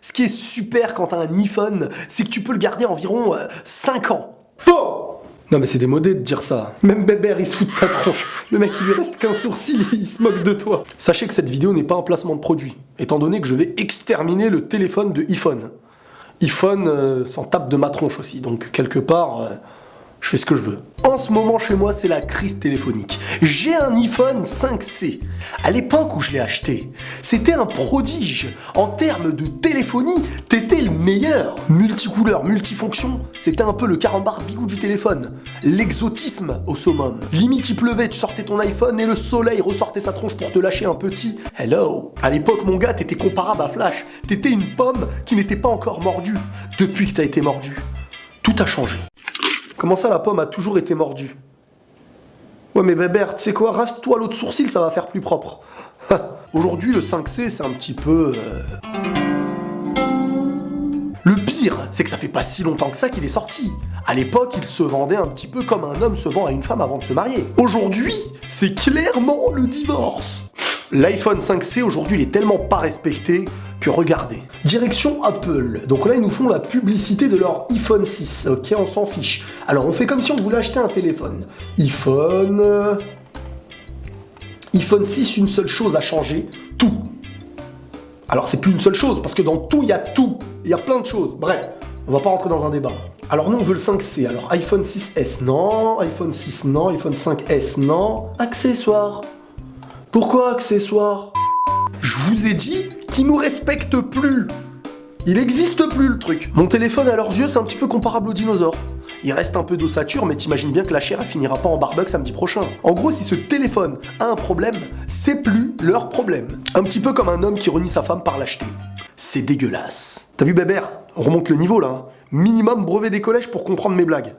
Ce qui est super quand t'as un iPhone, c'est que tu peux le garder environ 5 ans. Faux! Non mais c'est démodé de dire ça. Même Bébert il se fout de ta tronche. Le mec il lui reste qu'un sourcil, il se moque de toi. Sachez que cette vidéo n'est pas un placement de produit, étant donné que je vais exterminer le téléphone de iPhone. iPhone s'en tape de ma tronche aussi, donc quelque part, je fais ce que je veux. En ce moment chez moi c'est la crise téléphonique. J'ai un iPhone 5C. À l'époque où je l'ai acheté, c'était un prodige. En termes de téléphonie, t'étais le meilleur. Multicouleur, multifonction, c'était un peu le carambar bigou du téléphone. L'exotisme au summum. Limite il pleuvait, tu sortais ton iPhone et le soleil ressortait sa tronche pour te lâcher un petit hello. À l'époque mon gars, t'étais comparable à Flash. T'étais une pomme qui n'était pas encore mordue. Depuis que t'as été mordu, tout a changé. Comment ça, la pomme a toujours été mordue? Ouais, mais Bébert, tu sais quoi, rase-toi l'autre sourcil, ça va faire plus propre. Aujourd'hui, le 5C, c'est un petit peu... Le pire, c'est que ça fait pas si longtemps que ça qu'il est sorti. À l'époque, il se vendait un petit peu comme un homme se vend à une femme avant de se marier. Aujourd'hui, c'est clairement le divorce. L'iPhone 5C, aujourd'hui, il est tellement pas respecté que regardez. Direction Apple. Donc là, ils nous font la publicité de leur iPhone 6. Ok, on s'en fiche. Alors, on fait comme si on voulait acheter un téléphone. iPhone 6, une seule chose a changé. Tout. Alors, c'est plus une seule chose, parce que dans tout, il y a tout. Il y a plein de choses. Bref, on va pas rentrer dans un débat. Alors, nous, on veut le 5C. Alors, iPhone 6S, non. iPhone 6, non. iPhone 5S, non. Accessoires. Pourquoi accessoires? Je vous ai dit qu'ils nous respectent plus. Il existe plus le truc. Mon téléphone à leurs yeux, c'est un petit peu comparable aux dinosaures. Il reste un peu d'ossature, mais t'imagines bien que la chair, elle finira pas en barbecue samedi prochain. En gros, si ce téléphone a un problème, c'est plus leur problème. Un petit peu comme un homme qui renie sa femme par l'acheter. C'est dégueulasse. T'as vu Bébert? On remonte le niveau là. Hein. Minimum brevet des collèges pour comprendre mes blagues.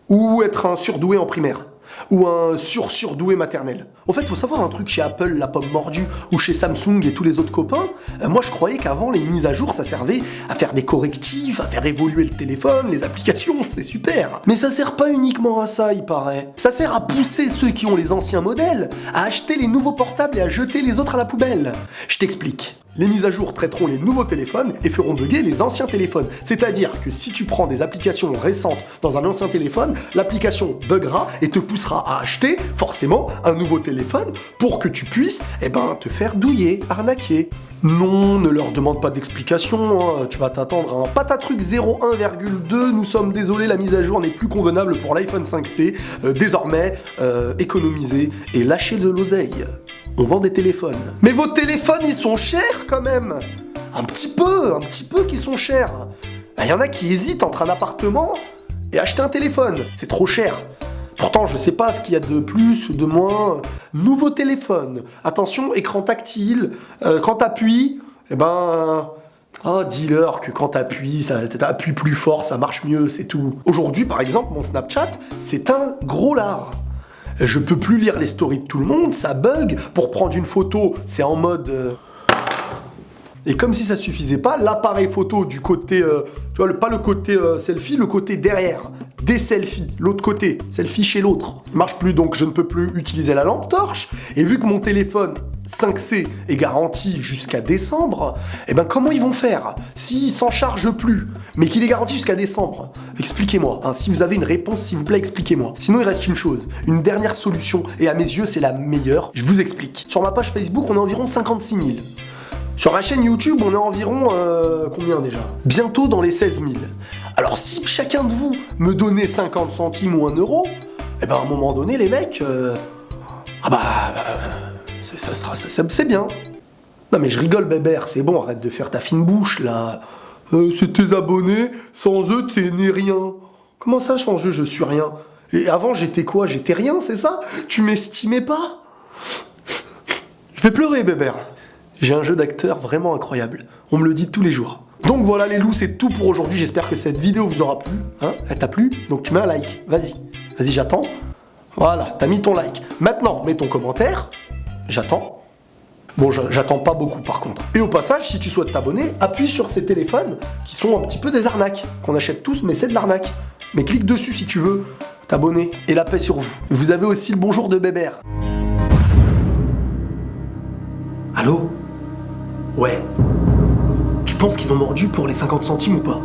Ou être un surdoué en primaire. Ou un surdoué maternel. En fait, faut savoir un truc chez Apple, la pomme mordue, ou chez Samsung et tous les autres copains. Moi, je croyais qu'avant, les mises à jour, ça servait à faire des correctifs, à faire évoluer le téléphone, les applications, c'est super. Mais ça sert pas uniquement à ça, il paraît. Ça sert à pousser ceux qui ont les anciens modèles, à acheter les nouveaux portables et à jeter les autres à la poubelle. Je t'explique. Les mises à jour traiteront les nouveaux téléphones et feront bugger les anciens téléphones. C'est-à-dire que si tu prends des applications récentes dans un ancien téléphone, l'application buggera et te poussera à acheter forcément un nouveau téléphone pour que tu puisses te faire douiller, arnaquer. Non, ne leur demande pas d'explication, hein. Tu vas t'attendre à un patatruc 0,1,2. Nous sommes désolés, la mise à jour n'est plus convenable pour l'iPhone 5C. Désormais, économisez et lâchez de l'oseille. On vend des téléphones. Mais vos téléphones, ils sont chers quand même. Un petit peu qu'ils sont chers. Il y en a qui hésitent entre un appartement et acheter un téléphone. C'est trop cher. Pourtant, je sais pas ce qu'il y a de plus ou de moins. Nouveau téléphone. Attention, écran tactile. Quand t'appuies, dis-leur que quand t'appuies plus fort, ça marche mieux, c'est tout. Aujourd'hui, par exemple, mon Snapchat, c'est un gros lard. Je peux plus lire les stories de tout le monde, ça bug. Pour prendre une photo, c'est en mode... Et comme si ça suffisait pas, l'appareil photo du côté... tu vois, pas le côté selfie, le côté derrière. Des selfies, l'autre côté, selfie chez l'autre. Il marche plus, donc je ne peux plus utiliser la lampe torche. Et vu que mon téléphone 5C est garanti jusqu'à décembre, comment ils vont faire s'ils s'en chargent plus, mais qu'il est garanti jusqu'à décembre? Expliquez-moi, hein, si vous avez une réponse, s'il vous plaît, expliquez-moi. Sinon, il reste une chose, une dernière solution, et à mes yeux, c'est la meilleure. Je vous explique. Sur ma page Facebook, on est environ 56 000. Sur ma chaîne YouTube, on est environ... combien déjà? Bientôt dans les 16 000. Alors si chacun de vous me donnait 50 centimes ou 1 euro, à un moment donné, les mecs... c'est bien. Non mais je rigole Bébert, c'est bon, arrête de faire ta fine bouche là. C'est tes abonnés, sans eux t'es né rien. Comment ça, sans eux je suis rien? Et avant j'étais quoi? J'étais rien, c'est ça? Tu m'estimais pas? Je vais pleurer Bébert. J'ai un jeu d'acteur vraiment incroyable. On me le dit tous les jours. Donc voilà les loups, c'est tout pour aujourd'hui. J'espère que cette vidéo vous aura plu. Hein? Elle t'a plu? Donc tu mets un like. Vas-y, j'attends. Voilà, t'as mis ton like. Maintenant, mets ton commentaire. J'attends. Bon, j'attends pas beaucoup par contre. Et au passage, si tu souhaites t'abonner, appuie sur ces téléphones qui sont un petit peu des arnaques. Qu'on achète tous, mais c'est de l'arnaque. Mais clique dessus si tu veux t'abonner. Et la paix sur vous. Vous avez aussi le bonjour de Bébert. Allô? Ouais. Tu penses qu'ils ont mordu pour les 50 centimes ou pas?